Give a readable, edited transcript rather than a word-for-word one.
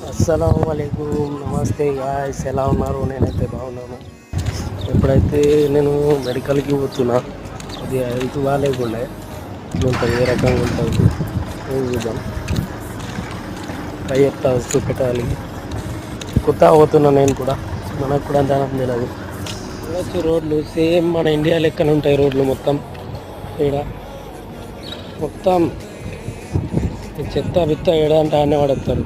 అస్సలాముఅలైకుం, నమస్తే గాయ్స్, ఎలా ఉన్నారు? నేనైతే బాగున్నాను. ఎప్పుడైతే నేను మెడికల్కి పోతున్నా, కొద్దిగా హెల్త్ బాగాలేకుండే, ఉంటుంది ఏ రకంగా ఉంటుంది ఏం చూద్దాం. ట్రై చేస్తా, చూపెట్టాలి. కొత్తగా పోతున్నా నేను కూడా, మనకు కూడా అంతనం తెలియదు. చూడొచ్చు, రోడ్లు సేమ్ మన ఇండియా లెక్కన ఉంటాయి. రోడ్లు మొత్తం ఈడ మొత్తం చెత్త బిత్త ఏడంటే ఆడనే పడేస్తారు.